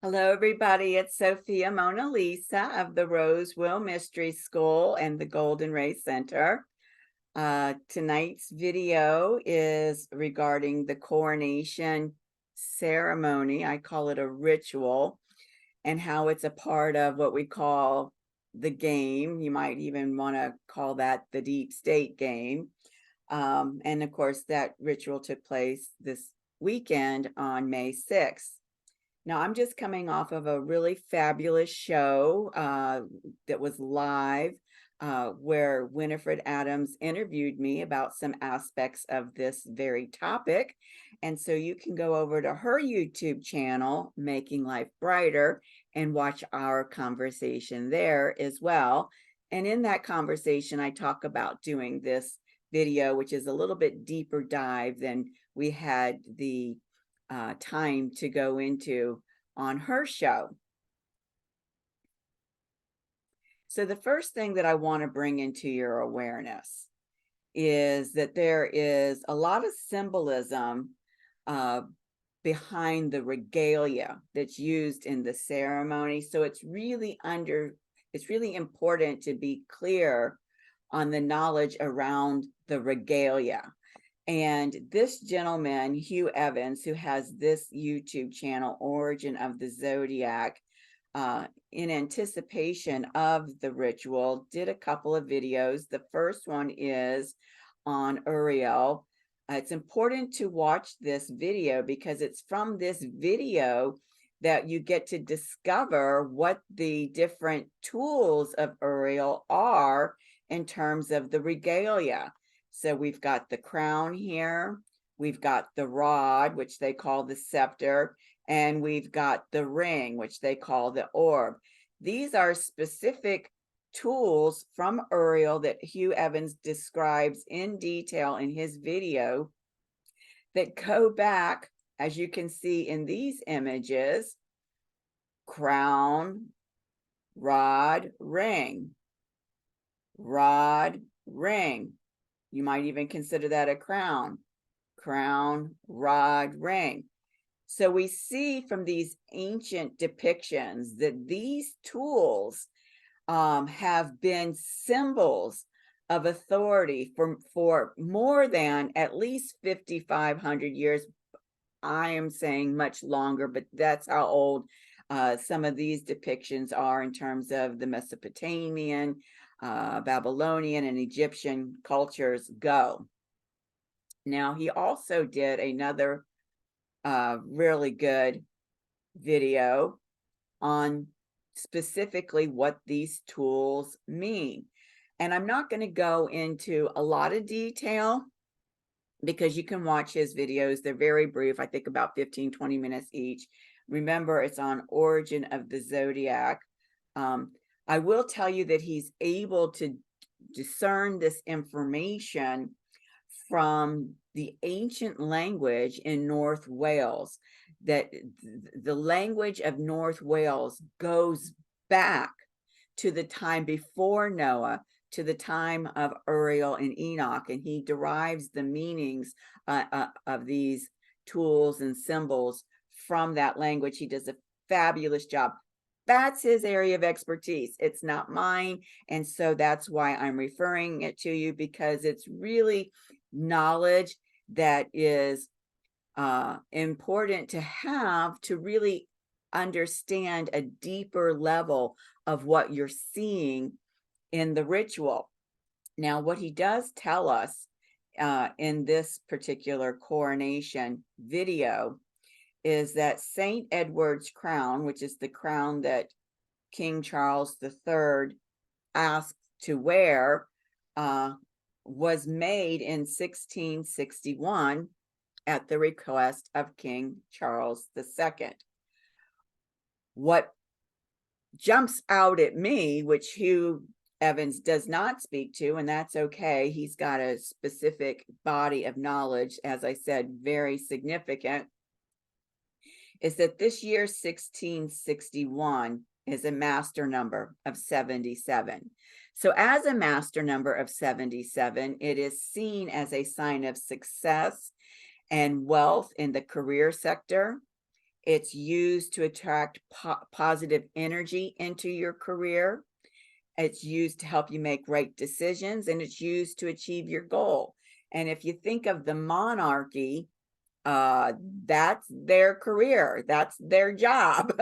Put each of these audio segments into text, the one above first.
Hello, everybody. It's Sophia Mona Lisa of the Rosewell Mystery School and the Golden Ray Center. Tonight's video is regarding the coronation ceremony. I call it a ritual, and how it's a part of what we call the game. You might even want to call that the deep state game. And of course, that ritual took place this weekend on May 6th. Now, I'm just coming off of a really fabulous show that was live, where Winifred Adams interviewed me about some aspects of this very topic. And so you can go over to her YouTube channel, Making Life Brighter, and watch our conversation there as well. And in that conversation, I talk about doing this video, which is a little bit deeper dive than we had the time to go into on her show. So the first thing that I want to bring into your awareness is that there is a lot of symbolism behind the regalia that's used in the ceremony. So it's really important to be clear on the knowledge around the regalia. And this gentleman, Hugh Evans, who has this YouTube channel, Origin of the Zodiac, in anticipation of the ritual, did a couple of videos. The first one is on Uriel. It's important to watch this video because it's from this video that you get to discover what the different tools of Uriel are in terms of the regalia. So we've got the crown here, we've got the rod, which they call the scepter, and we've got the ring, which they call the orb. These are specific tools from Uriel that Hugh Evans describes in detail in his video that go back, as you can see in these images, crown, rod, ring, rod, ring. You might even consider that a crown, rod, ring. So we see from these ancient depictions that these tools have been symbols of authority for more than at least 5,500 years. I am saying much longer, but that's how old some of these depictions are in terms of the Mesopotamian, Babylonian, and Egyptian cultures go. Now, he also did another really good video on specifically what these tools mean. And I'm not going to go into a lot of detail because you can watch his videos. They're very brief, I think about 15-20 minutes each. Remember, it's on Origin of the Zodiac. I will tell you that he's able to discern this information from the ancient language in North Wales, that the language of North Wales goes back to the time before Noah, to the time of Uriel and Enoch, and he derives the meanings of these tools and symbols from that language. He does a fabulous job. That's his area of expertise. It's not mine. And so that's why I'm referring it to you, because it's really knowledge that is important to have to really understand a deeper level of what you're seeing in the ritual. Now, what he does tell us in this particular coronation video is that St. Edward's crown, which is the crown that King Charles III asked to wear, was made in 1661 at the request of King Charles II. What jumps out at me, which Hugh Evans does not speak to, and that's okay, he's got a specific body of knowledge, as I said, very significant, is that this year 1661 is a master number of 77. So as a master number of 77, it is seen as a sign of success and wealth in the career sector. It's used to attract positive energy into your career. It's used to help you make right decisions, and it's used to achieve your goal. And if you think of the monarchy, that's their career, that's their job.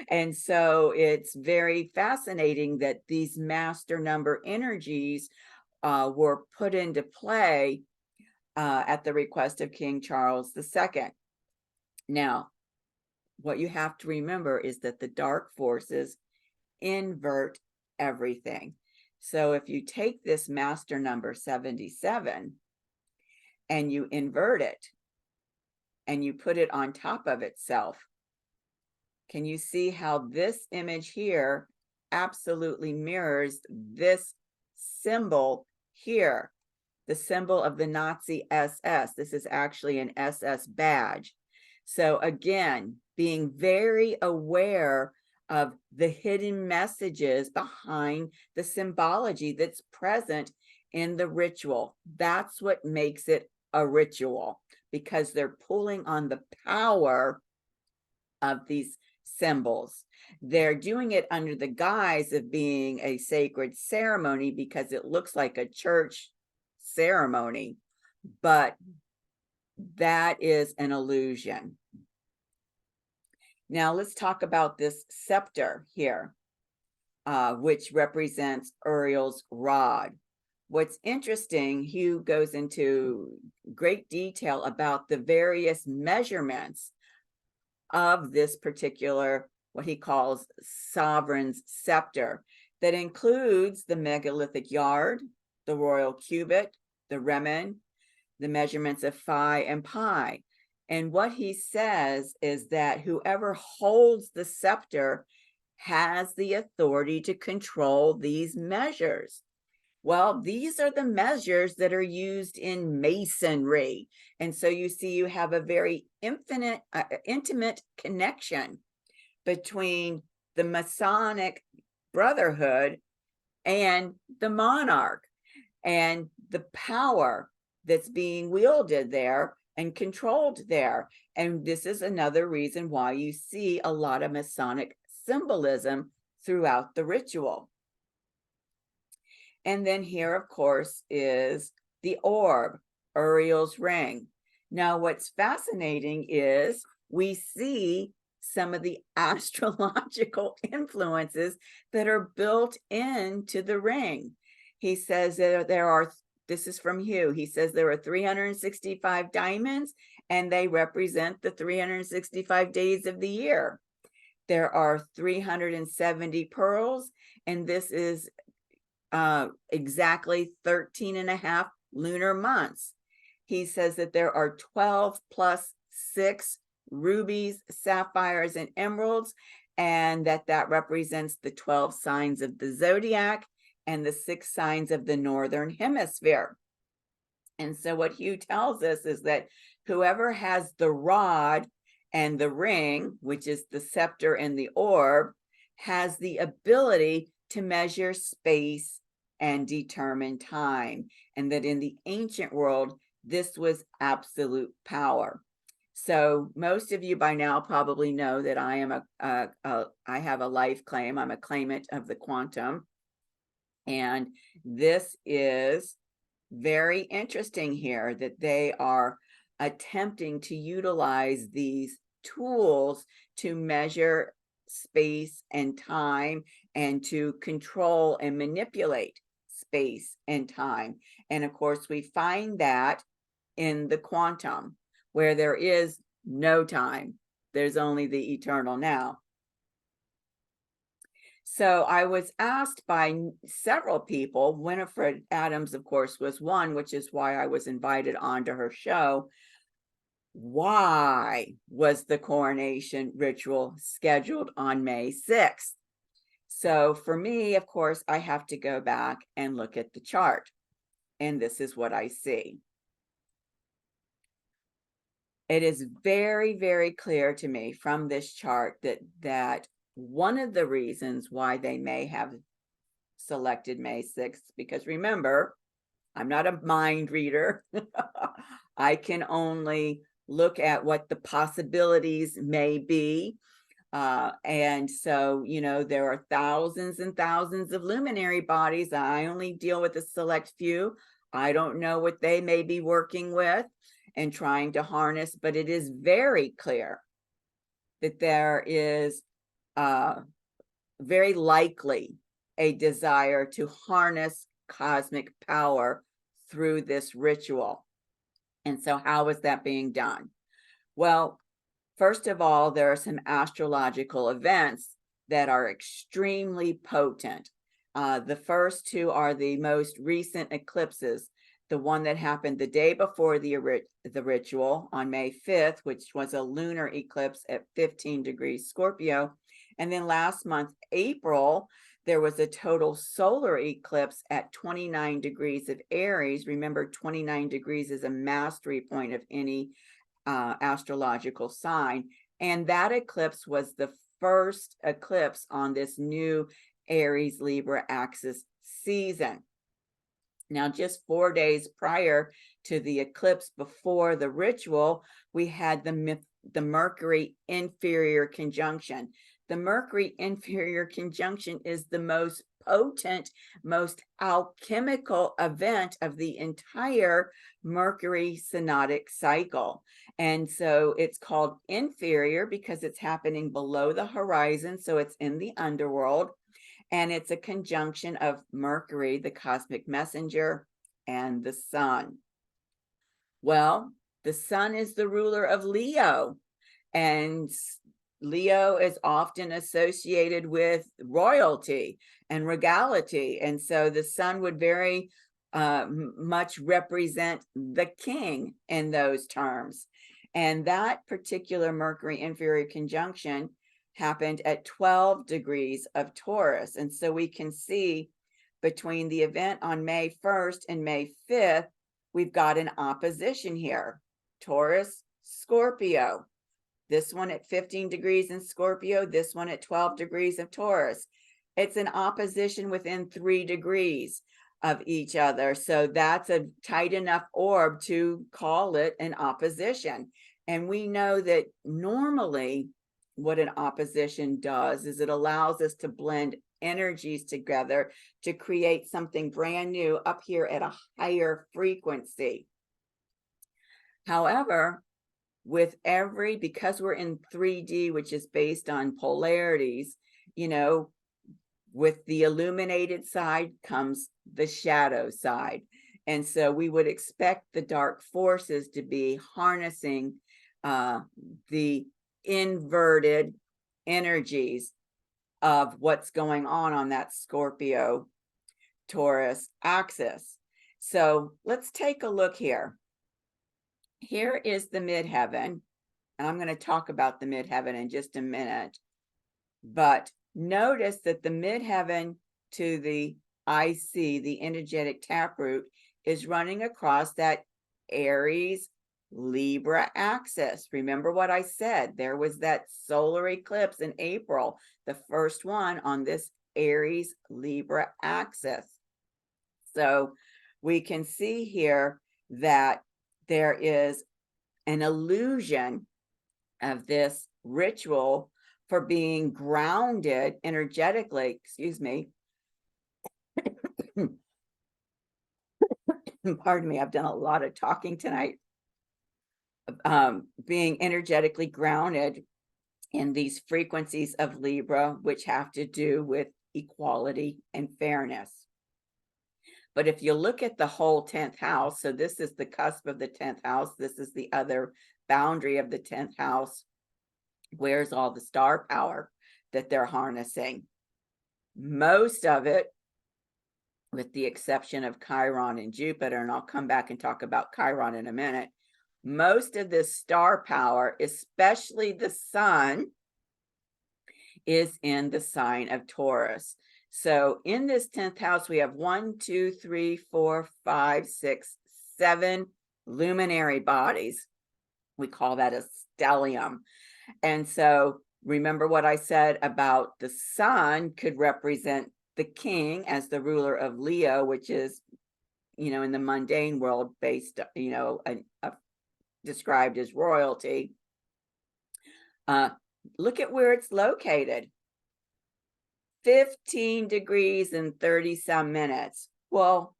And so it's very fascinating that these master number energies were put into play at the request of King Charles II. Now, what you have to remember is that the dark forces invert everything. So if you take this master number 77 and you invert it and you put it on top of itself, can you see how this image here absolutely mirrors this symbol here, the symbol of the Nazi SS? This is actually an SS badge. So again, being very aware of the hidden messages behind the symbology that's present in the ritual. That's what makes it a ritual, because they're pulling on the power of these symbols. They're doing it under the guise of being a sacred ceremony because it looks like a church ceremony, but that is an illusion. Now let's talk about this scepter here, which represents Uriel's rod. What's interesting, Hugh goes into great detail about the various measurements of this particular, what he calls sovereign's scepter, that includes the megalithic yard, the royal cubit, the remen, the measurements of phi and pi. And what he says is that whoever holds the scepter has the authority to control these measures. Well, these are the measures that are used in masonry. And so you see, you have a very intimate connection between the Masonic Brotherhood and the monarch, and the power that's being wielded there and controlled there. And this is another reason why you see a lot of Masonic symbolism throughout the ritual. And then here, of course, is the orb, Uriel's ring. Now, what's fascinating is we see some of the astrological influences that are built into the ring. He says that there are, this is from Hugh, he says there are 365 diamonds, and they represent the 365 days of the year. There are 370 pearls, and this is exactly 13 and a half lunar months. He says that there are 12 plus 6 rubies, sapphires, and emeralds, and that represents the 12 signs of the zodiac and the 6 signs of the northern hemisphere. And so what Hugh tells us is that whoever has the rod and the ring, which is the scepter and the orb, has the ability to measure space and determine time, and that in the ancient world, this was absolute power. So most of you by now probably know that I am I have a life claim. I'm a claimant of the quantum, and this is very interesting here that they are attempting to utilize these tools to measure space and time and to control and manipulate space and time. And of course, we find that in the quantum, where there is no time. There's only the eternal now. So I was asked by several people, Winifred Adams, of course, was one, which is why I was invited onto her show. Why was the coronation ritual scheduled on May 6th? So for me, of course, I have to go back and look at the chart. And this is what I see. It is very, very clear to me from this chart that one of the reasons why they may have selected May 6th, because remember, I'm not a mind reader. I can only look at what the possibilities may be. And so, there are thousands and thousands of luminary bodies. I only deal with a select few. I don't know what they may be working with and trying to harness, but it is very clear that there is very likely a desire to harness cosmic power through this ritual. And so how is that being done? Well, first of all, there are some astrological events that are extremely potent. The first two are the most recent eclipses. The one that happened the day before the ritual on May 5th, which was a lunar eclipse at 15 degrees Scorpio. And then last month, April, there was a total solar eclipse at 29 degrees of Aries. Remember, 29 degrees is a mastery point of any astrological sign. And that eclipse was the first eclipse on this new Aries Libra axis season. Now, just 4 days prior to the eclipse before the ritual, we had the Mercury inferior conjunction. The Mercury inferior conjunction is the most potent, most alchemical event of the entire Mercury synodic cycle. And so it's called inferior because it's happening below the horizon. So it's in the underworld. And it's a conjunction of Mercury, the cosmic messenger, and the sun. Well, the sun is the ruler of Leo, and Leo is often associated with royalty and regality. And so the sun would very much represent the king in those terms. And that particular Mercury inferior conjunction happened at 12 degrees of Taurus. And so we can see between the event on May 1st and May 5th, we've got an opposition here. Taurus, Scorpio. This one at 15 degrees in Scorpio, this one at 12 degrees of Taurus. It's an opposition within 3 degrees of each other. So that's a tight enough orb to call it an opposition. And we know that normally what an opposition does is it allows us to blend energies together to create something brand new up here at a higher frequency. However, because we're in 3D, which is based on polarities, with the illuminated side comes the shadow side. And so we would expect the dark forces to be harnessing the inverted energies of what's going on that Scorpio Taurus axis. So let's take a look here. Here is the midheaven, and I'm going to talk about the midheaven in just a minute. But notice that the midheaven to the IC, the energetic taproot, is running across that Aries Libra axis. Remember what I said? There was that solar eclipse in April, the first one on this Aries Libra axis. So we can see here that there is an illusion of this ritual for being grounded energetically, pardon me, I've done a lot of talking tonight. Being energetically grounded in these frequencies of Libra, which have to do with equality and fairness. But if you look at the whole 10th house, so this is the cusp of the 10th house, this is the other boundary of the 10th house, where's all the star power that they're harnessing? Most of it, with the exception of Chiron and Jupiter, and I'll come back and talk about Chiron in a minute, most of this star power, especially the sun, is in the sign of Taurus. So in this 10th house, we have 1, 2, 3, 4, 5, 6, 7 luminary bodies. We call that a stellium. And so remember what I said about the sun could represent the king as the ruler of Leo, which is, in the mundane world based, a described as royalty. Look at where it's located. 15 degrees and 30 some minutes. Well,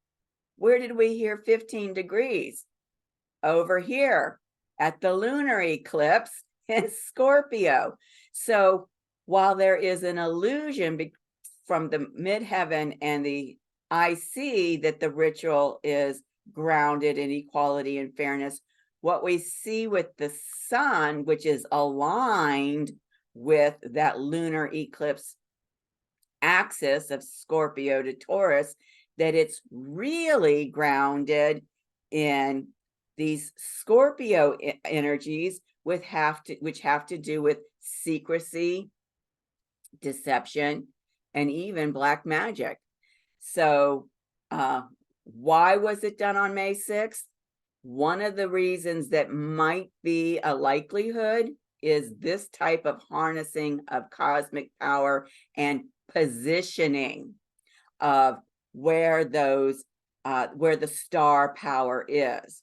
where did we hear 15 degrees? Over here at the lunar eclipse in Scorpio. So while there is an illusion from the midheaven and the IC that the ritual is grounded in equality and fairness, what we see with the sun, which is aligned with that lunar eclipse axis of Scorpio to Taurus, that it's really grounded in these Scorpio energies which have to do with secrecy, deception, and even black magic. So why was it done on May 6th? One of the reasons that might be a likelihood is this type of harnessing of cosmic power and positioning of where the star power is.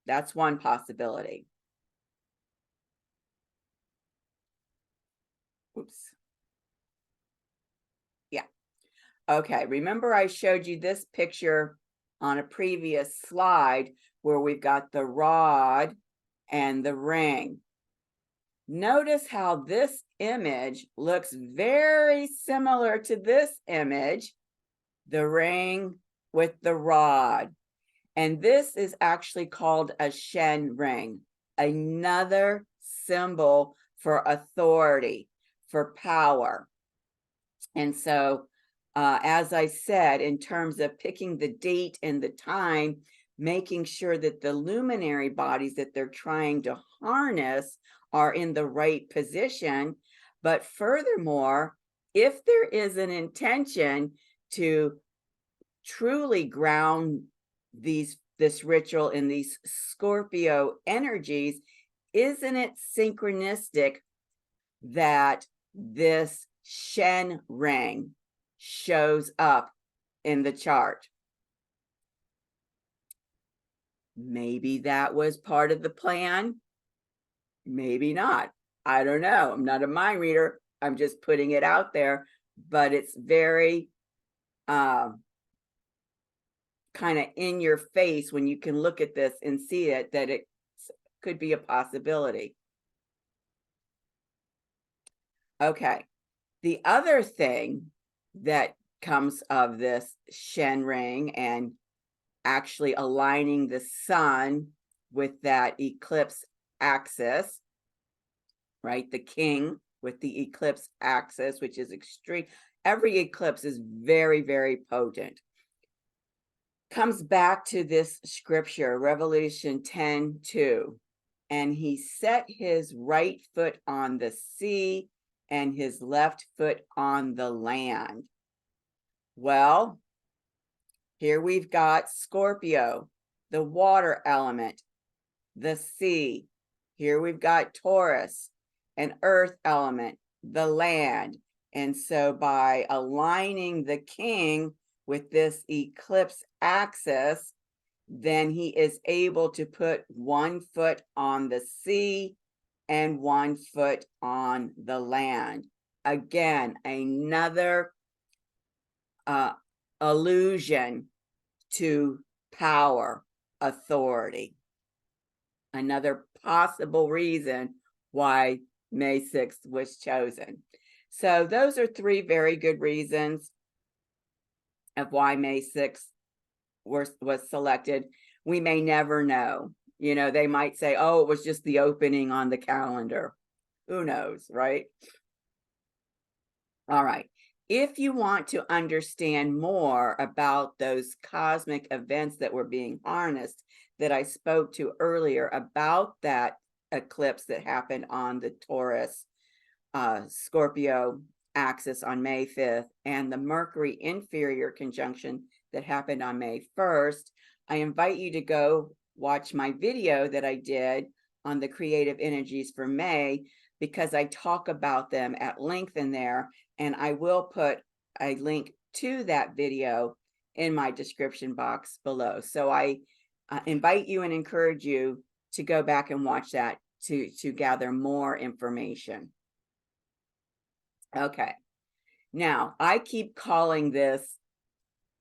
That's one possibility. Oops. Yeah. Okay. Remember I showed you this picture on a previous slide where we've got the rod and the ring. Notice how this image looks very similar to this image, the ring with the rod. And this is actually called a Shen ring, another symbol for authority, for power. And so, as I said, in terms of picking the date and the time, making sure that the luminary bodies that they're trying to harness are in the right position. But furthermore, if there is an intention to truly ground this ritual in these Scorpio energies, isn't it synchronistic that this Shen ring shows up in the chart? Maybe that was part of the plan. Maybe not. I don't know. I'm not a mind reader. I'm just putting it out there, but it's very kind of in your face when you can look at this and see it, that it could be a possibility. Okay. The other thing that comes of this Shen ring and actually aligning the sun with that eclipse axis, right? The king with the eclipse axis, which is extreme. Every eclipse is very, very potent. Comes back to this scripture, Revelation 10:2. And he set his right foot on the sea and his left foot on the land. Well, here we've got Scorpio, the water element, the sea. Here we've got Taurus, an earth element, the land. And so by aligning the king with this eclipse axis, then he is able to put one foot on the sea and one foot on the land. Again, another allusion to power, authority. Another possible reason why May 6th was chosen. So those are three very good reasons of why May 6th was selected. We may never know. You know, they might say, oh, it was just the opening on the calendar. Who knows, right? All right. If you want to understand more about those cosmic events that were being harnessed that I spoke to earlier about that eclipse that happened on the Taurus Scorpio axis on May 5th and the Mercury inferior conjunction that happened on May 1st, I invite you to go watch my video that I did on the creative energies for May, because I talk about them at length in there, and I will put a link to that video in my description box below. So I invite you and encourage you to go back and watch that to gather more information. Okay. Now, I keep calling this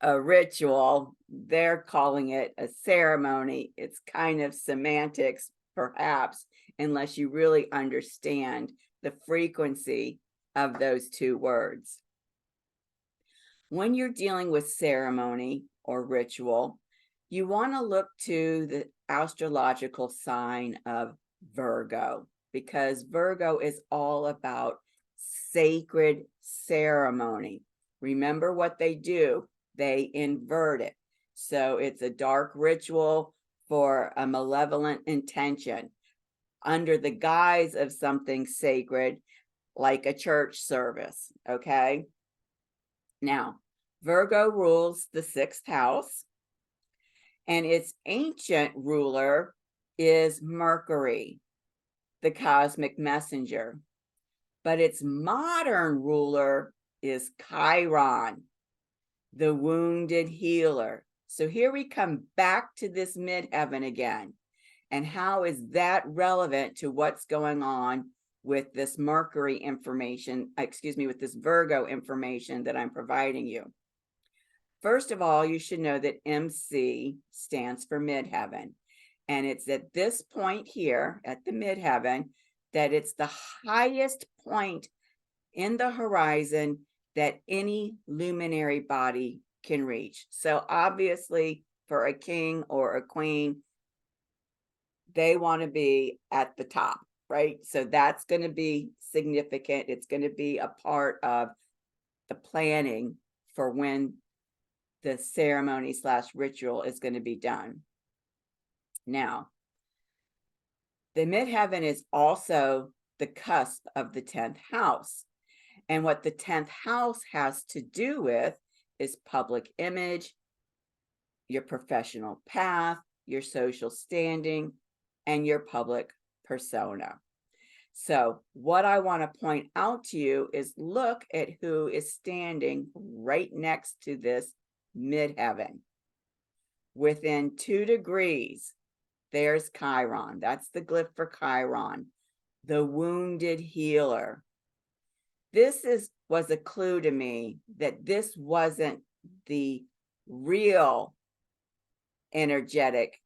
a ritual. They're calling it a ceremony. It's kind of semantics, perhaps, unless you really understand the frequency of those two words. When you're dealing with ceremony or ritual, you want to look to the astrological sign of Virgo, because Virgo is all about sacred ceremony. Remember what they do? They invert it. So it's a dark ritual for a malevolent intention under the guise of something sacred, like a church service. Okay. Now, Virgo rules the 6th house, and its ancient ruler is Mercury, the cosmic messenger. But its modern ruler is Chiron, the wounded healer. So here we come back to this midheaven again. And how is that relevant to what's going on with this Mercury information, with this Virgo information that I'm providing you? First of all, you should know that MC stands for midheaven. And it's at this point here at the midheaven that it's the highest point in the horizon that any luminary body can reach. So obviously, for a king or a queen, they want to be at the top, right? So that's going to be significant. It's going to be a part of the planning for when the ceremony / ritual is going to be done. Now, the midheaven is also the cusp of the 10th house. And what the 10th house has to do with is public image, your professional path, your social standing, and your public persona. So what I want to point out to you is look at who is standing right next to this midheaven. Within 2 degrees, there's Chiron. That's the glyph for Chiron, the wounded healer. This was a clue to me that this wasn't the real energetic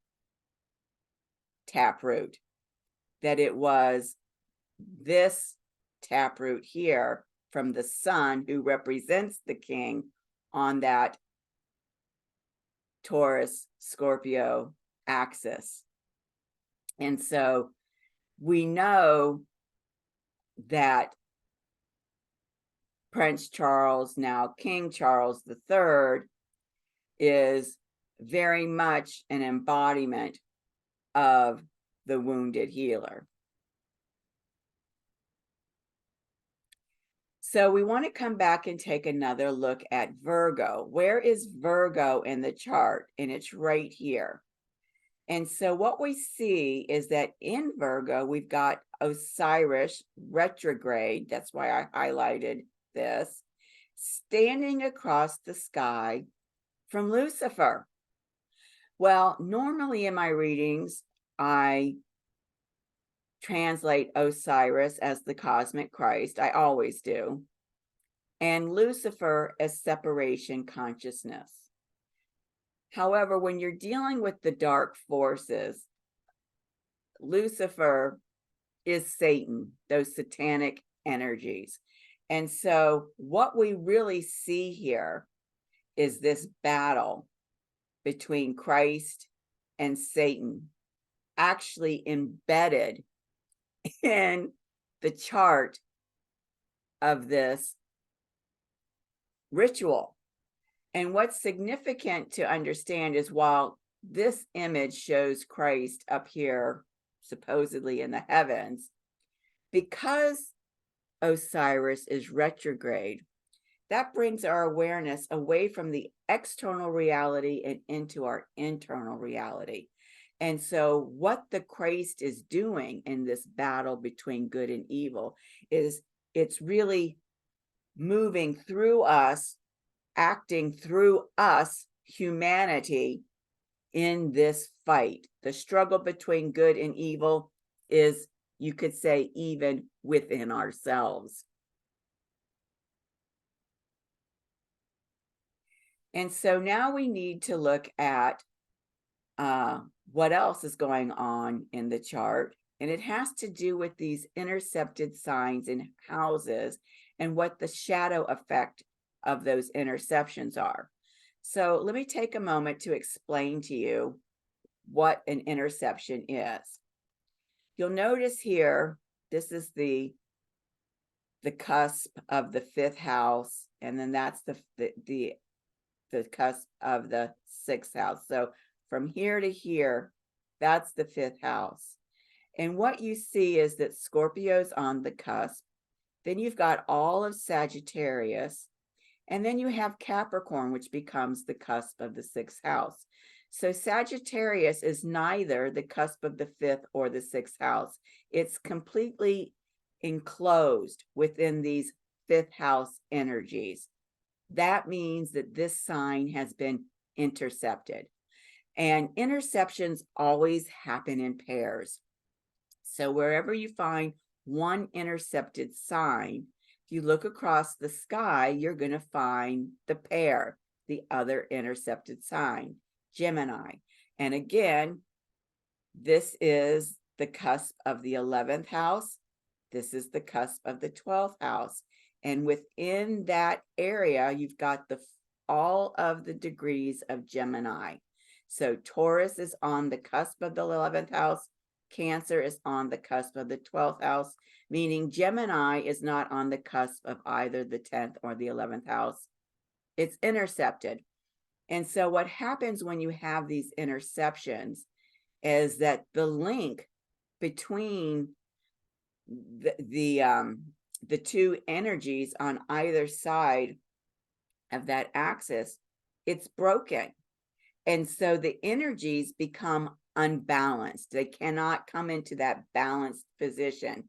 taproot, that it was this taproot here from the sun, who represents the king on that Taurus Scorpio axis. And so we know that Prince Charles, now King Charles III, is very much an embodiment of the wounded healer. So we want to come back and take another look at Virgo. Where is Virgo in the chart? And it's right here. And so what we see is that in Virgo, we've got Osiris retrograde. That's why I highlighted this, standing across the sky from Lucifer. Well, normally in my readings, I translate Osiris as the cosmic Christ. I always do. And Lucifer as separation consciousness. However, when you're dealing with the dark forces, Lucifer is Satan, those satanic energies. And so what we really see here is this battle between Christ and Satan, actually embedded in the chart of this ritual. And what's significant to understand is, while this image shows Christ up here, supposedly in the heavens, because Osiris is retrograde, that brings our awareness away from the external reality and into our internal reality. And so what the Christ is doing in this battle between good and evil is it's really moving through us, acting through us, humanity, in this fight. The struggle between good and evil is, you could say, even within ourselves. And so now we need to look at what else is going on in the chart. And it has to do with these intercepted signs in houses and what the shadow effect of those interceptions are. So let me take a moment to explain to you what an interception is. You'll notice here, this is the cusp of the 5th house, and then that's the cusp of the 6th house. So from here to here, that's the 5th house. And what you see is that Scorpio's on the cusp. Then you've got all of Sagittarius. And then you have Capricorn, which becomes the cusp of the 6th house. So Sagittarius is neither the cusp of the 5th or the 6th house. It's completely enclosed within these 5th house energies. That means that this sign has been intercepted. And interceptions always happen in pairs. So wherever you find one intercepted sign, if you look across the sky, you're going to find the pair, the other intercepted sign, Gemini. And again, this is the cusp of the 11th house. This is the cusp of the 12th house. And within that area, you've got all of the degrees of Gemini. So Taurus is on the cusp of the 11th house. Cancer is on the cusp of the 12th house, meaning Gemini is not on the cusp of either the 10th or the 11th house. It's intercepted. And so what happens when you have these interceptions is that the link between the two energies on either side of that axis, it's broken. And so the energies become unbalanced. They cannot come into that balanced position.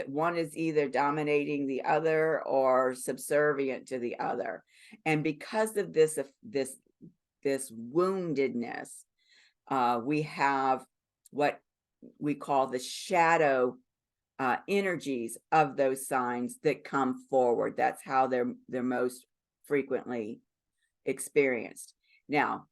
One is either dominating the other or subservient to the other. And because of this woundedness, we have what we call the shadow energies of those signs that come forward. That's how they're most frequently experienced. Now,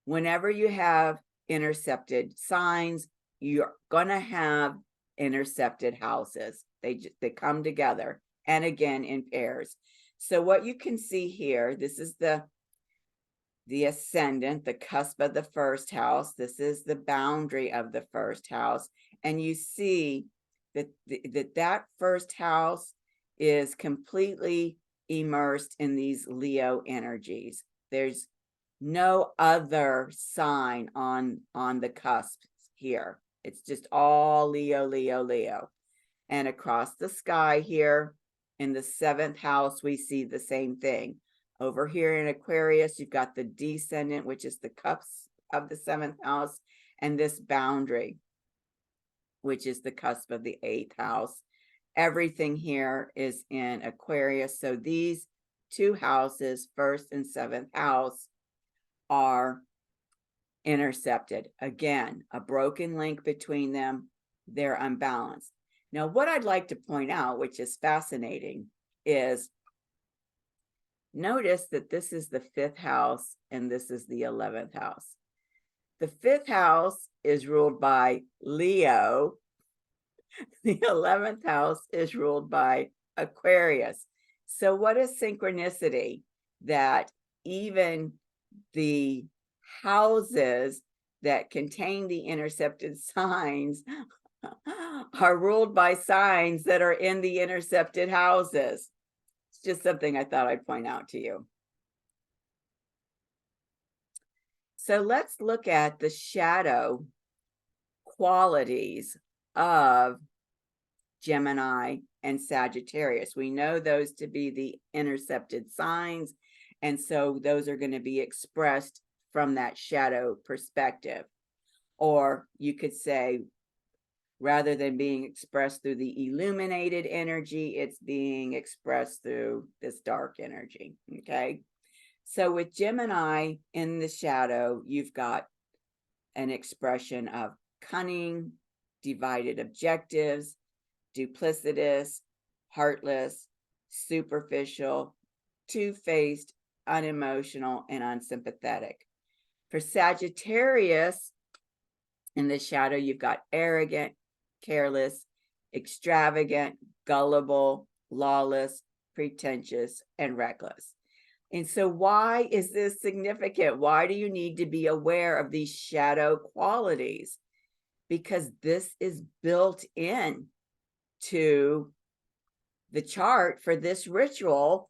whenever you have intercepted signs, you're going to have intercepted houses. They come together, and again in pairs. So what you can see here, this is the ascendant, the cusp of the 1st house. This is the boundary of the 1st house. And you see that that 1st house is completely immersed in these Leo energies. There's no other sign on the cusp here. It's just all Leo, Leo, Leo. And across the sky here in the 7th house, we see the same thing. Over here in Aquarius, you've got the descendant, which is the cusp of the 7th house, and this boundary, which is the cusp of the 8th house. Everything here is in Aquarius. So these two houses, 1st and 7th house, are intercepted. Again, a broken link between them. They're unbalanced. Now, what I'd like to point out, which is fascinating, is notice that this is the 5th house and this is the 11th house. The 5th house is ruled by Leo. The 11th house is ruled by Aquarius. So what a synchronicity that even the houses that contain the intercepted signs are ruled by signs that are in the intercepted houses. It's just something I thought I'd point out to you. So let's look at the shadow qualities of Gemini and Sagittarius. We know those to be the intercepted signs, and so those are going to be expressed from that shadow perspective. Or you could say, rather than being expressed through the illuminated energy, it's being expressed through this dark energy, okay? So with Gemini in the shadow, you've got an expression of cunning, divided objectives, duplicitous, heartless, superficial, two-faced, unemotional, and unsympathetic. For Sagittarius in the shadow, you've got arrogant, careless, extravagant, gullible, lawless, pretentious, and reckless. And so why is this significant? Why do you need to be aware of these shadow qualities? Because this is built in to the chart for this ritual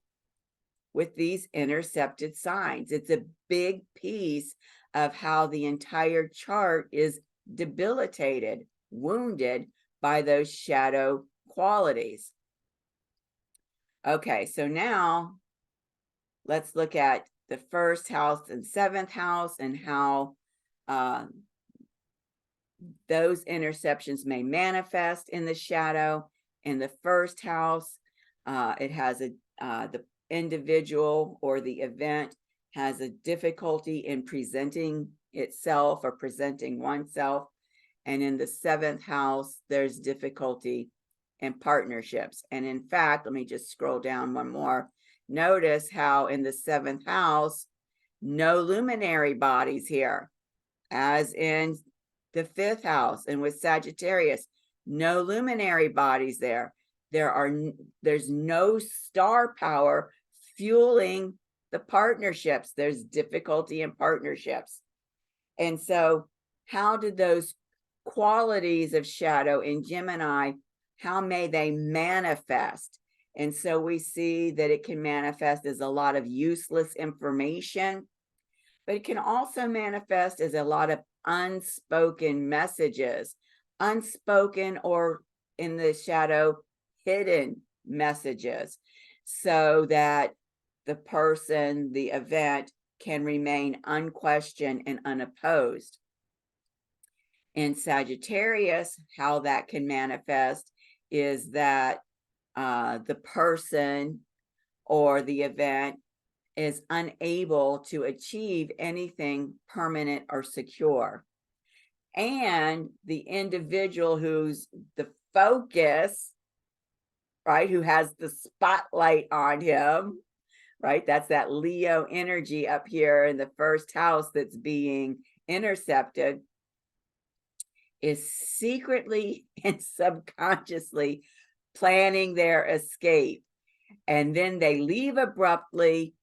with these intercepted signs. It's a big piece of how the entire chart is debilitated, wounded by those shadow qualities. Okay, so now let's look at the first house and seventh house and how those interceptions may manifest in the shadow. In the first house, it has the individual or the event has a difficulty in presenting itself or presenting oneself. And in the seventh house, there's difficulty in partnerships. And in fact, let me just scroll down one more. Notice how in the seventh house, no luminary bodies here, as in the fifth house and with Sagittarius, no luminary bodies there. There's no star power fueling the partnerships. There's difficulty in partnerships. And so how did those qualities of shadow in Gemini, how may they manifest? And so we see that it can manifest as a lot of useless information, but it can also manifest as a lot of unspoken messages, unspoken or in the shadow, hidden messages, so that the person, the event can remain unquestioned and unopposed. In Sagittarius, how that can manifest is that the person or the event is unable to achieve anything permanent or secure. And the individual who's the focus, right, who has the spotlight on him, right, that's that Leo energy up here in the first house that's being intercepted, is secretly and subconsciously planning their escape. And then they leave abruptly,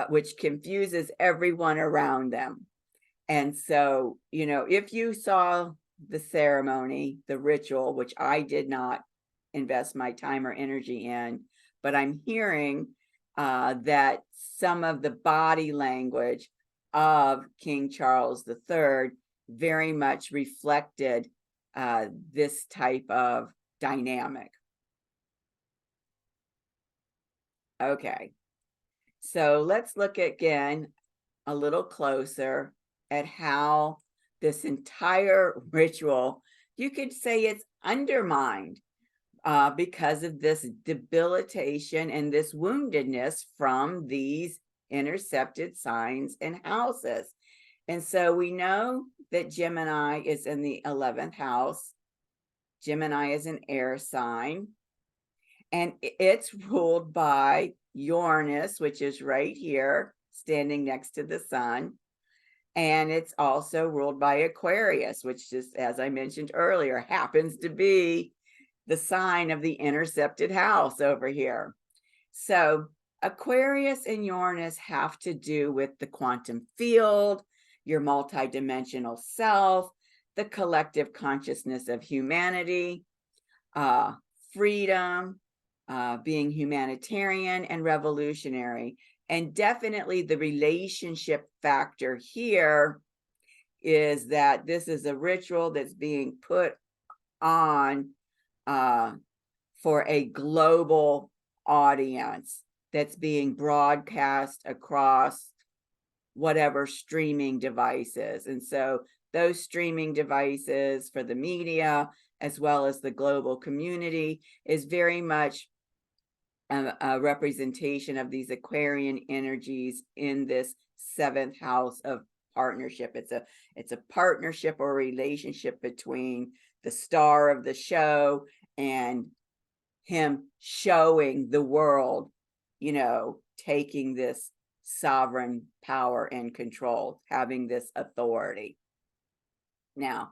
which confuses everyone around them. And so, you know, if you saw the ceremony, the ritual, which I did not invest my time or energy in, but I'm hearing that some of the body language of King Charles III very much reflected this type of dynamic. Okay, so let's look again a little closer at how this entire ritual, you could say it's undermined because of this debilitation and this woundedness from these intercepted signs and houses. And so we know that Gemini is in the 11th house. Gemini is an air sign, and it's ruled by Uranus, which is right here, standing next to the sun. And it's also ruled by Aquarius, which, just as I mentioned earlier, happens to be the sign of the intercepted house over here. So Aquarius and Uranus have to do with the quantum field, your multidimensional self, the collective consciousness of humanity, freedom, being humanitarian and revolutionary. And definitely the relationship factor here is that this is a ritual that's being put on for a global audience that's being broadcast across whatever streaming devices. And so those streaming devices for the media, as well as the global community, is very much a representation of these Aquarian energies in this seventh house of partnership. It's a partnership or relationship between the star of the show and him showing the world, taking this sovereign power and control, having this authority. Now,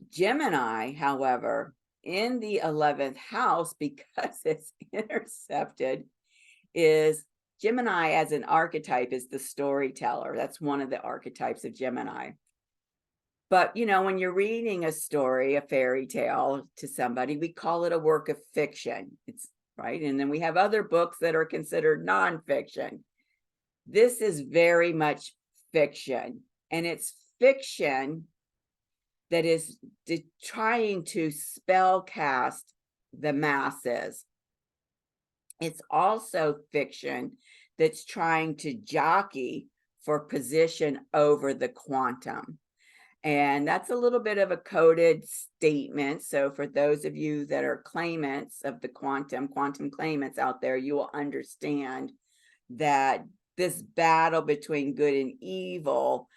Gemini, however, in the 11th house, because it's intercepted, is Gemini as an archetype is the storyteller. That's one of the archetypes of Gemini. But, when you're reading a story, a fairy tale to somebody, we call it a work of fiction. It's right. And then we have other books that are considered nonfiction. This is very much fiction, and it's fiction that is trying to spell cast the masses. It's also fiction that's trying to jockey for position over the quantum. And that's a little bit of a coded statement. So for those of you that are claimants of the quantum claimants out there, you will understand that this battle between good and evil,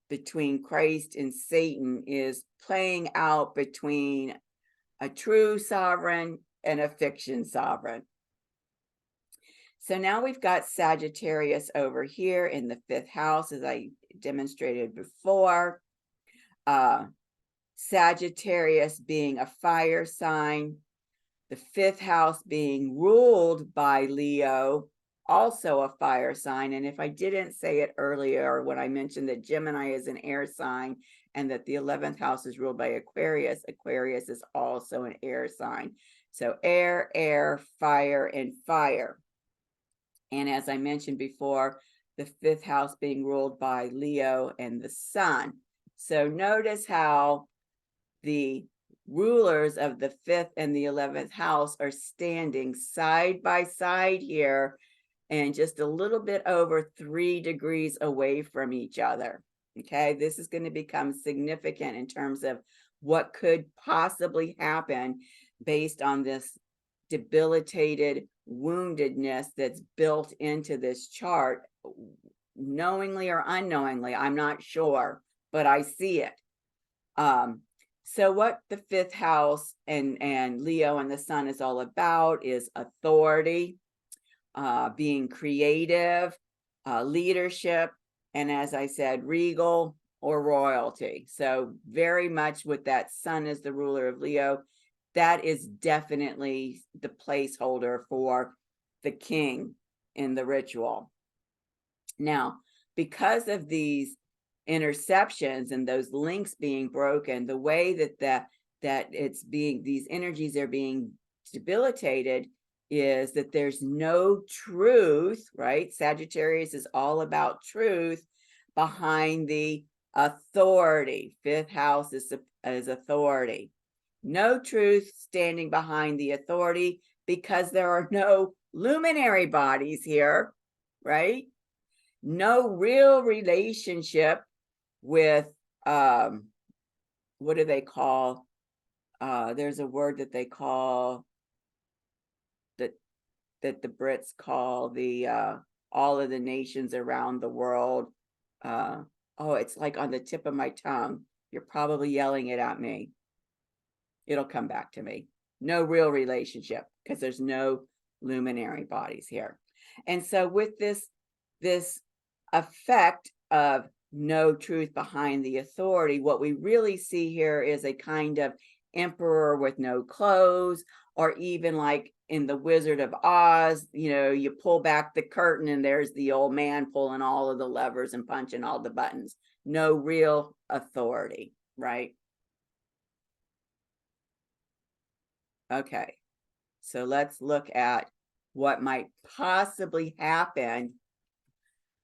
between Christ and Satan, is playing out between a true sovereign and a fiction sovereign. So now we've got Sagittarius over here in the 5th house, as I demonstrated before. Sagittarius being a fire sign, the 5th house being ruled by Leo, also a fire sign. And if I didn't say it earlier when I mentioned that Gemini is an air sign and that the 11th house is ruled by Aquarius, Aquarius is also an air sign. So air, fire, and fire. And as I mentioned before, the 5th house being ruled by Leo and the sun. So notice how the rulers of the 5th and the 11th house are standing side by side here and just a little bit over 3 degrees away from each other. Okay, this is going to become significant in terms of what could possibly happen based on this debilitated woundedness that's built into this chart, knowingly or unknowingly. I'm not sure, but I see it. So what the 5th house and Leo and the sun is all about is authority, being creative, leadership, and as I said, regal or royalty. So very much with that sun as the ruler of Leo, that is definitely the placeholder for the king in the ritual. Now, because of these interceptions and those links being broken, the way that it's being, these energies are being debilitated, is that there's no truth, right? Sagittarius is all about truth behind the authority. 5th house is authority. No truth standing behind the authority because there are no luminary bodies here, right? No real relationship with, what do they call? There's a word that they call, that the Brits call the all of the nations around the world. It's like on the tip of my tongue. You're probably yelling it at me. It'll come back to me. No real relationship because there's no luminary bodies here. And so with this effect of no truth behind the authority, what we really see here is a kind of emperor with no clothes, or even like in the Wizard of Oz, you pull back the curtain and there's the old man pulling all of the levers and punching all the buttons. No real authority, right? Okay, so let's look at what might possibly happen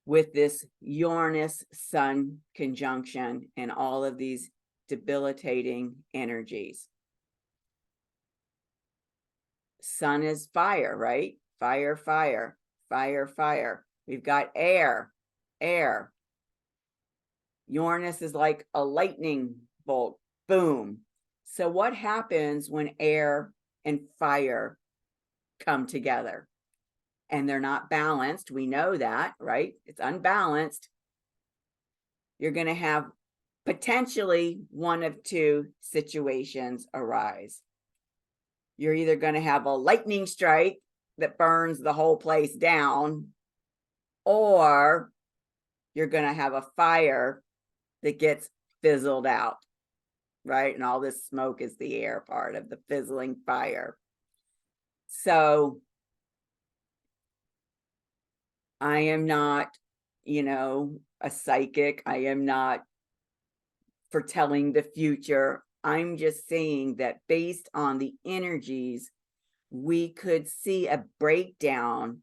with this Uranus Sun conjunction and all of these debilitating energies. Sun is fire, right? Fire, fire, fire, fire. We've got air, air. Uranus is like a lightning bolt, boom. So what happens when air and fire come together. And they're not balanced. We know that, right? It's unbalanced. You're going to have potentially one of two situations arise. You're either going to have a lightning strike that burns the whole place down, or you're going to have a fire that gets fizzled out, right? And all this smoke is the air part of the fizzling fire. So I am not, a psychic. I am not foretelling the future. I'm just saying that based on the energies, we could see a breakdown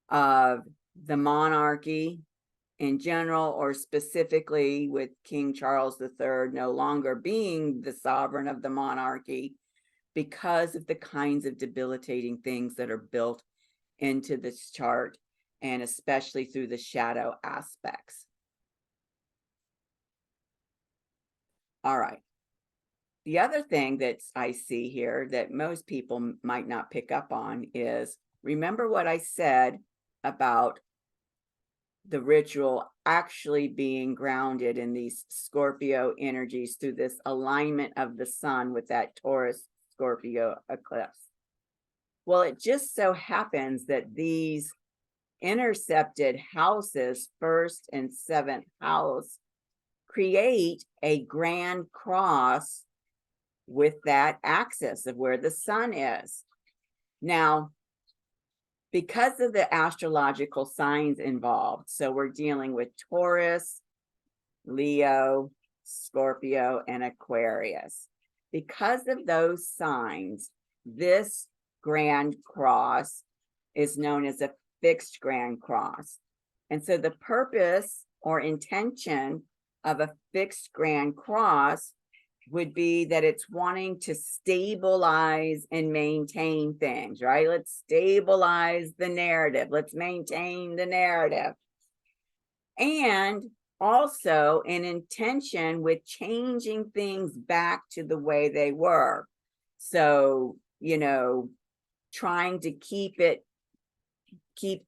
of the monarchy in general, or specifically with King Charles III no longer being the sovereign of the monarchy, because of the kinds of debilitating things that are built into this chart, and especially through the shadow aspects. All right. The other thing that I see here that most people might not pick up on is, remember what I said about the ritual actually being grounded in these Scorpio energies through this alignment of the sun with that Taurus Scorpio eclipse. Well, it just so happens that these intercepted houses, first and seventh house, create a grand cross with that axis of where the sun is. Now, because of the astrological signs involved, so we're dealing with Taurus, Leo, Scorpio, and Aquarius. Because of those signs, this grand cross is known as a fixed grand cross. And so the purpose or intention of a fixed grand cross would be that it's wanting to stabilize and maintain things, right? Let's stabilize the narrative. Let's maintain the narrative. And also an intention with changing things back to the way they were. So, trying to keep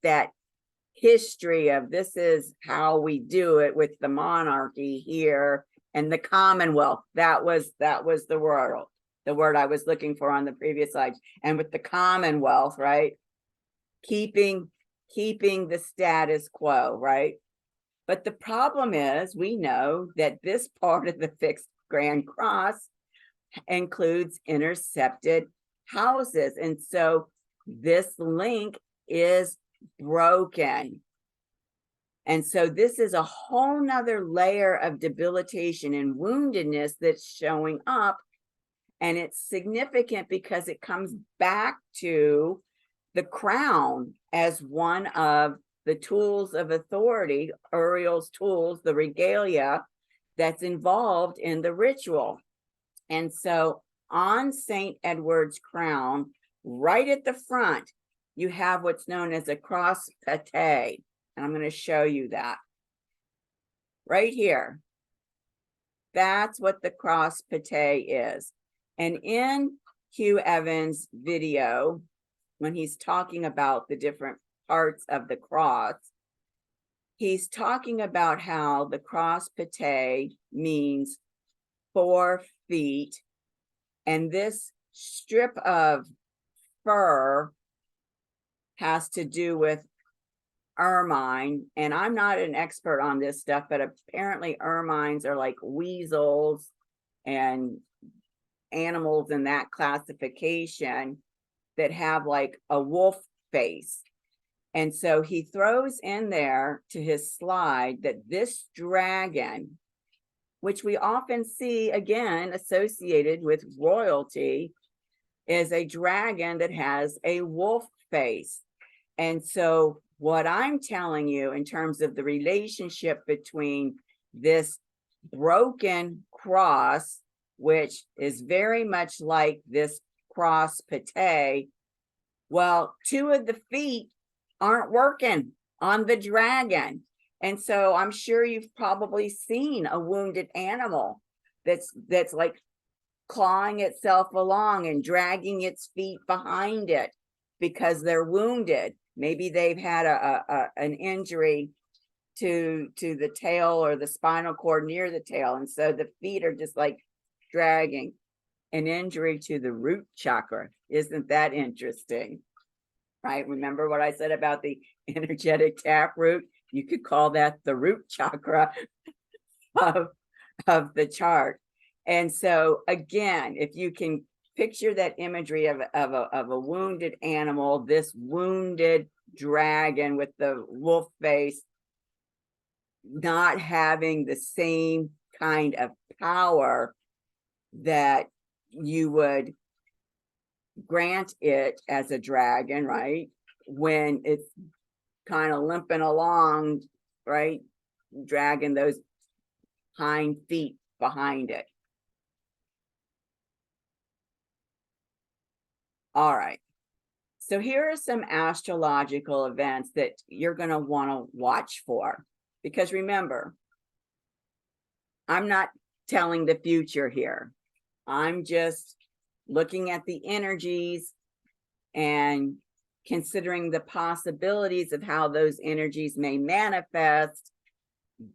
that history of this is how we do it with the monarchy here and the Commonwealth. That was the word I was looking for on the previous slide. And with the Commonwealth, right? Keeping the status quo, right? But the problem is, we know that this part of the fixed grand cross includes intercepted houses. And so this link is broken. And so this is a whole nother layer of debilitation and woundedness that's showing up. And it's significant because it comes back to the crown as one of the tools of authority, Uriel's tools, the regalia that's involved in the ritual. And so on St. Edward's crown, right at the front, you have what's known as a cross pate. And I'm going to show you that right here. That's what the cross pate is. And in Hugh Evans' video, when he's talking about the different parts of the cross, he's talking about how the cross pate means 4 feet. And this strip of fur has to do with ermine. And I'm not an expert on this stuff, but apparently ermines are like weasels and animals in that classification that have like a wolf face. And so he throws in there to his slide that this dragon, which we often see again associated with royalty, is a dragon that has a wolf face. And so what I'm telling you in terms of the relationship between this broken cross, which is very much like this cross pate, well, 2 of the feet aren't working on the dragon. And so I'm sure you've probably seen a wounded animal that's like clawing itself along and dragging its feet behind it. because they're wounded. Maybe they've had an injury to the tail or the spinal cord near the tail, and so the feet are just like dragging. An injury to the root chakra. Isn't that interesting? Right? Remember what I said about the energetic taproot? You could call that the root chakra of the chart. And so again, if you can picture that imagery of a wounded animal, this wounded dragon with the wolf face, not having the same kind of power that you would grant it as a dragon, right? When it's kind of limping along, right? Dragging those hind feet behind it. All right. So here are some astrological events that you're going to want to watch for. Because remember, I'm not telling the future here. I'm just looking at the energies and considering the possibilities of how those energies may manifest.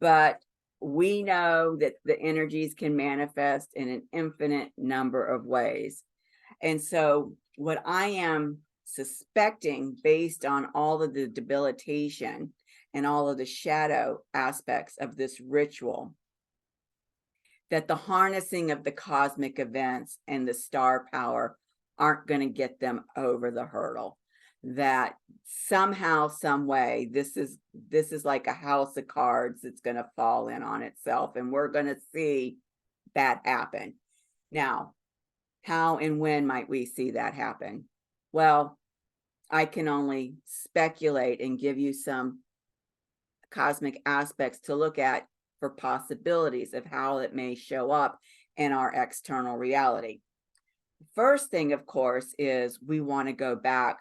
But we know that the energies can manifest in an infinite number of ways. And so what I am suspecting, based on all of the debilitation and all of the shadow aspects of this ritual, that the harnessing of the cosmic events and the star power aren't going to get them over the hurdle. That somehow, some way, this is like a house of cards that's going to fall in on itself, and we're going to see that happen. Now, how and when might we see that happen? Well, I can only speculate and give you some cosmic aspects to look at for possibilities of how it may show up in our external reality. First thing, of course, is we want to go back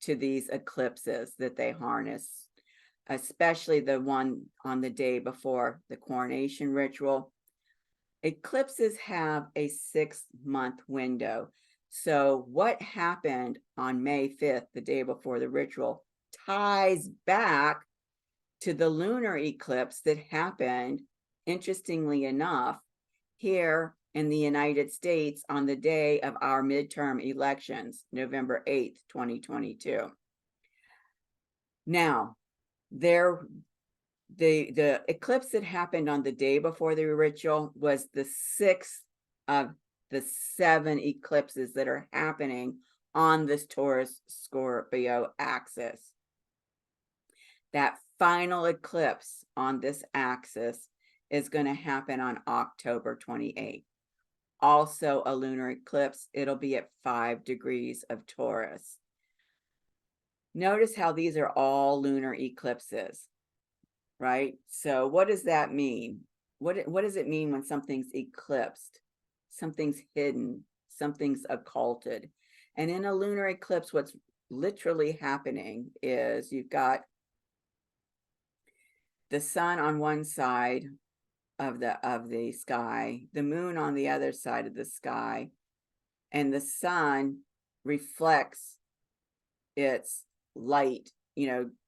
to these eclipses that they harness, especially the one on the day before the coronation ritual. Eclipses have a 6-month window. So what happened on May 5th, the day before the ritual, ties back to the lunar eclipse that happened, interestingly enough, here in the United States on the day of our midterm elections, November 8th, 2022. Now, the eclipse that happened on the day before the ritual was the 6th of the 7 eclipses that are happening on this Taurus Scorpio axis. That final eclipse on this axis is going to happen on October 28th. Also a lunar eclipse. It'll be at 5 degrees of Taurus. Notice how these are all lunar eclipses, right? So what does that mean? What does it mean when something's eclipsed? Something's hidden, something's occulted. And in a lunar eclipse, what's literally happening is you've got the sun on one side of the sky, the moon on the other side of the sky, and the sun reflects its light,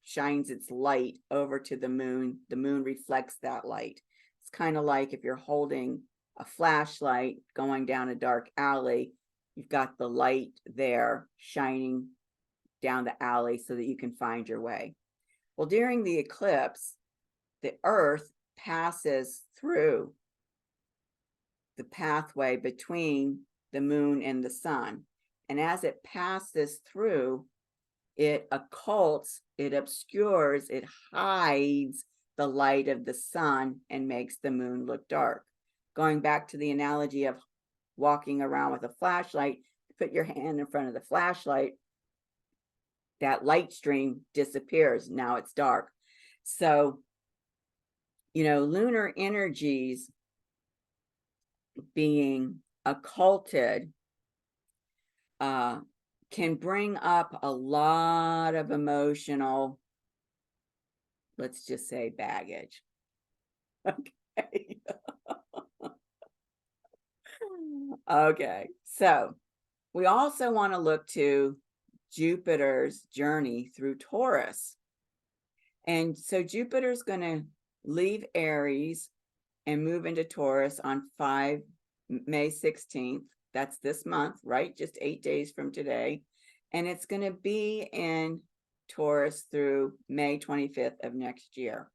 shines its light over to the moon. The moon reflects that light. It's kind of like if you're holding a flashlight going down a dark alley, you've got the light there shining down the alley so that you can find your way. Well, during the eclipse, the earth passes through the pathway between the moon and the sun. And as it passes through, it occults, it obscures, it hides the light of the sun and makes the moon look dark. Going back to the analogy of walking around with a flashlight, put your hand in front of the flashlight, that light stream disappears. Now it's dark. So, lunar energies being occulted can bring up a lot of emotional, let's just say, baggage. Okay. Okay. So we also want to look to Jupiter's journey through Taurus. And so Jupiter's going to leave Aries and move into Taurus on May 16th. That's this month, right? Just 8 days from today. And it's going to be in Taurus through May 25th of next year.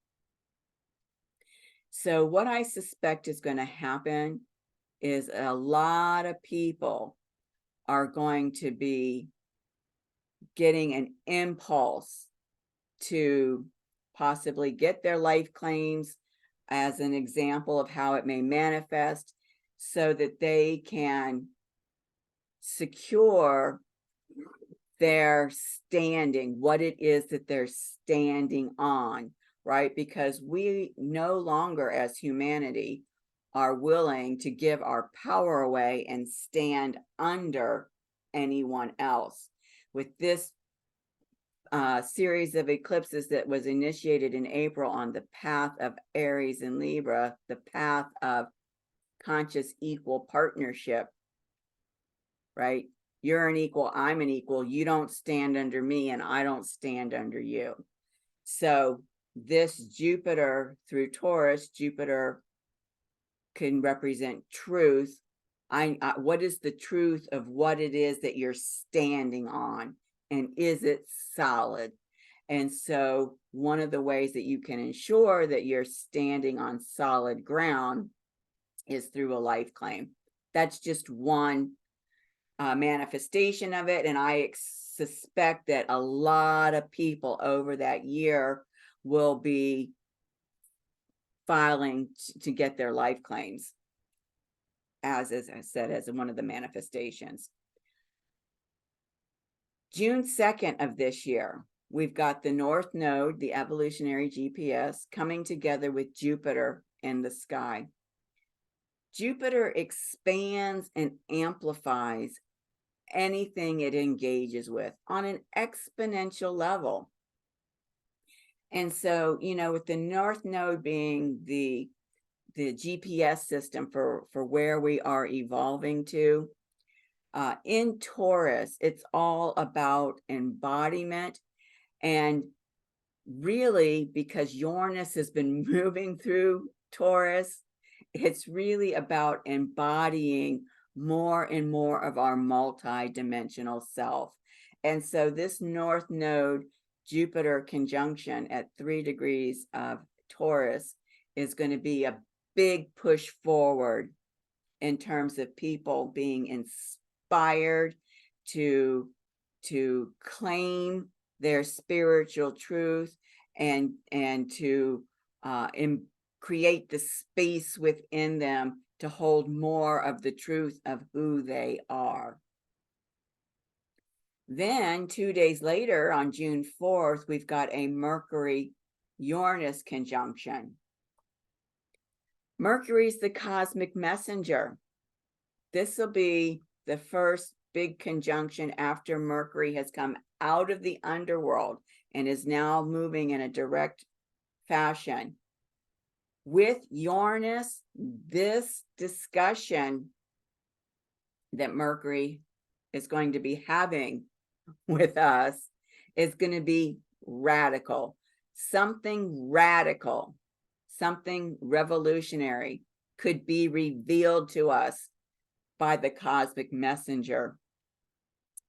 So what I suspect is going to happen is a lot of people are going to be getting an impulse to possibly get their life claims as an example of how it may manifest, so that they can secure their standing, what it is that they're standing on, right? Because we no longer as humanity are willing to give our power away and stand under anyone else. With this series of eclipses that was initiated in April on the path of Aries and Libra, the path of conscious equal partnership, right? You're an equal, I'm an equal. You don't stand under me and I don't stand under you. So this Jupiter through Taurus, Jupiter can represent truth. What is the truth of what it is that you're standing on? And is it solid? And so one of the ways that you can ensure that you're standing on solid ground is through a life claim. That's just one manifestation of it. And I suspect that a lot of people over that year will be filing to get their life claims, as I said, as one of the manifestations. June 2nd of this year, we've got the North Node, the evolutionary GPS, coming together with Jupiter in the sky. Jupiter expands and amplifies anything it engages with on an exponential level. And so, with the North Node being the GPS system for where we are evolving to, in Taurus, it's all about embodiment. And really, because Uranus has been moving through Taurus, it's really about embodying more and more of our multi-dimensional self. And so this North Node Jupiter conjunction at 3 degrees of Taurus is going to be a big push forward in terms of people being inspired to claim their spiritual truth and to create the space within them to hold more of the truth of who they are. Then 2 days later, on June 4th, we've got a Mercury-Uranus conjunction. Mercury's the cosmic messenger. This will be the first big conjunction after Mercury has come out of the underworld and is now moving in a direct fashion. With Uranus, this discussion that Mercury is going to be having with us is going to be radical. Something radical, something revolutionary could be revealed to us by the cosmic messenger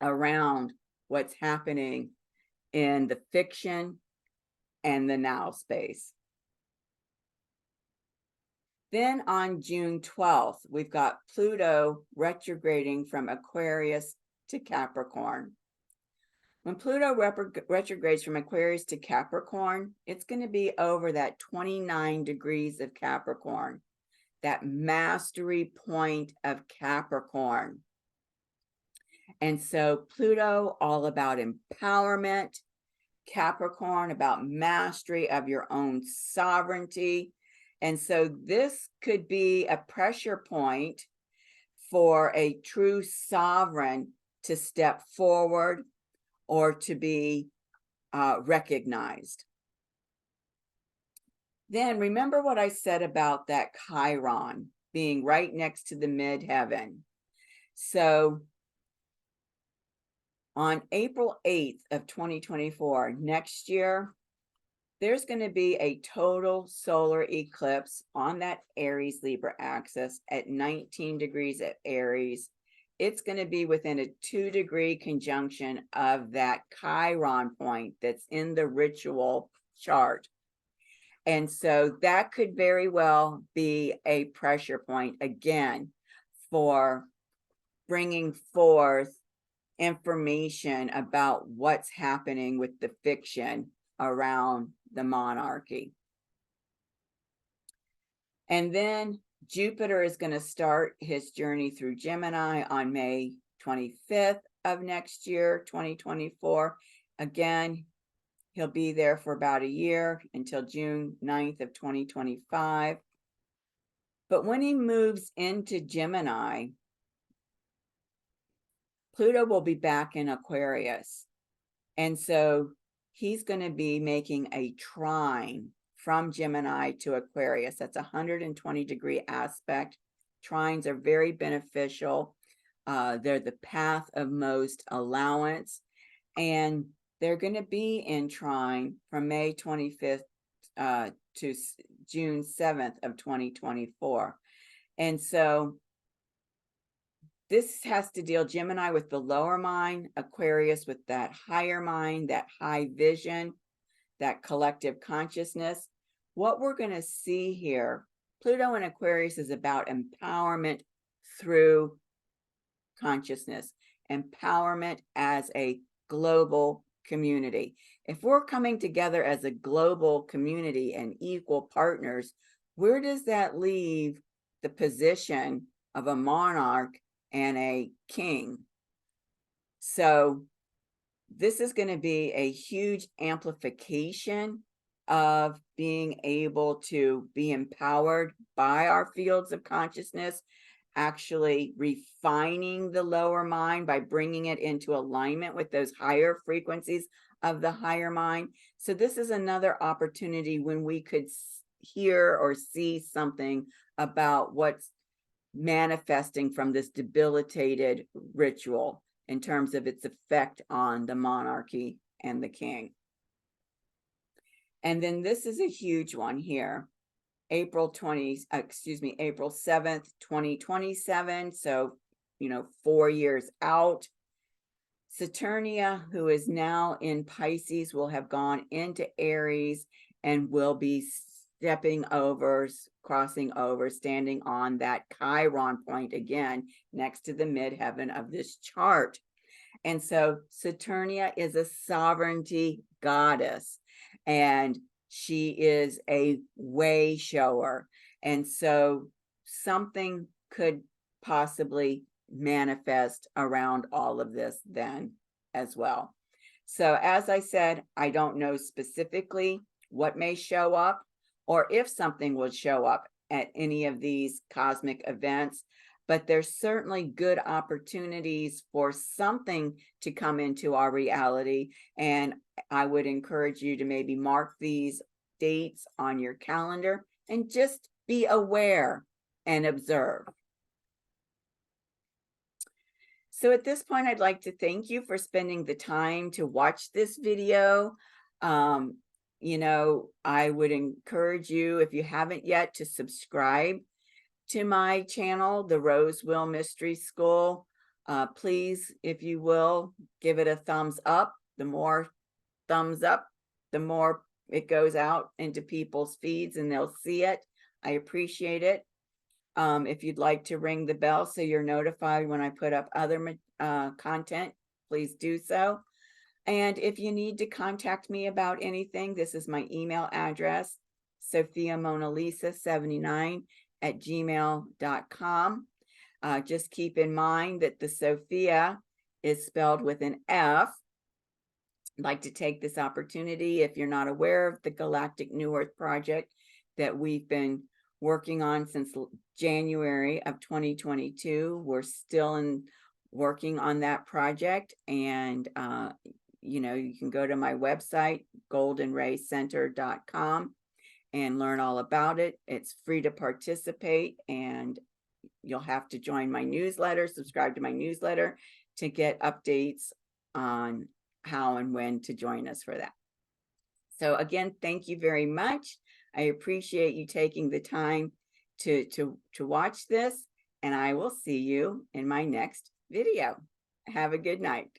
around what's happening in the fiction and the now space. Then on June 12th, we've got Pluto retrograding from Aquarius to Capricorn. When Pluto retrogrades from Aquarius to Capricorn, it's going to be over that 29 degrees of Capricorn, that mastery point of Capricorn. And so Pluto, all about empowerment, Capricorn, about mastery of your own sovereignty. And so this could be a pressure point for a true sovereign to step forward or to be recognized. Then remember what I said about that Chiron being right next to the midheaven. So On April 8th of 2024, next year, there's going to be a total solar eclipse on that Aries Libra axis at 19 degrees at Aries. It's going to be within a 2-degree conjunction of that Chiron point that's in the ritual chart. And so that could very well be a pressure point again for bringing forth information about what's happening with the fiction around the monarchy. And then Jupiter is going to start his journey through Gemini on May 25th of next year, 2024. Again, he'll be there for about a year until June 9th of 2025. But when he moves into Gemini, Pluto will be back in Aquarius. And so he's going to be making a trine from Gemini to Aquarius. That's a 120-degree aspect. Trines are very beneficial. They're the path of most allowance. And they're going to be in trine from May 25th to June 7th of 2024. And so this has to deal, Gemini, with the lower mind, Aquarius with that higher mind, that high vision, that collective consciousness. What we're going to see here, Pluto in Aquarius is about empowerment through consciousness, empowerment as a global community. If we're coming together as a global community and equal partners, where does that leave the position of a monarch and a king? So this is going to be a huge amplification of being able to be empowered by our fields of consciousness, actually refining the lower mind by bringing it into alignment with those higher frequencies of the higher mind. So this is another opportunity when we could hear or see something about what's manifesting from this debilitated ritual in terms of its effect on the monarchy and the king. And then this is a huge one here. April 7th, 2027. So, 4 years out. Saturnia, who is now in Pisces, will have gone into Aries and will be crossing over, standing on that Chiron point again, next to the midheaven of this chart. And so Saturnia is a sovereignty goddess, and she is a way shower. And so something could possibly manifest around all of this then as well. So as I said, I don't know specifically what may show up or if something will show up at any of these cosmic events, but there's certainly good opportunities for something to come into our reality. And I would encourage you to maybe mark these dates on your calendar and just be aware and observe. So at this point, I'd like to thank you for spending the time to watch this video. I would encourage you, if you haven't yet, to subscribe to my channel, The Rose Will Mystery School. Please, if you will, give it a thumbs up. The more thumbs up, the more it goes out into people's feeds and they'll see it. I appreciate it. If you'd like to ring the bell so you're notified when I put up other content, please do so. And if you need to contact me about anything, this is my email address, sophiamonalisa79@gmail.com. Just keep in mind that the Sophia is spelled with an F. I'd like to take this opportunity, if you're not aware of the Galactic New Earth Project that we've been working on since January of 2022. We're still working on that project, and you can go to my website, goldenraycenter.com, and learn all about it. It's free to participate, and you'll have to join my newsletter, subscribe to my newsletter to get updates on how and when to join us for that. So again, thank you very much. I appreciate you taking the time to watch this, and I will see you in my next video. Have a good night.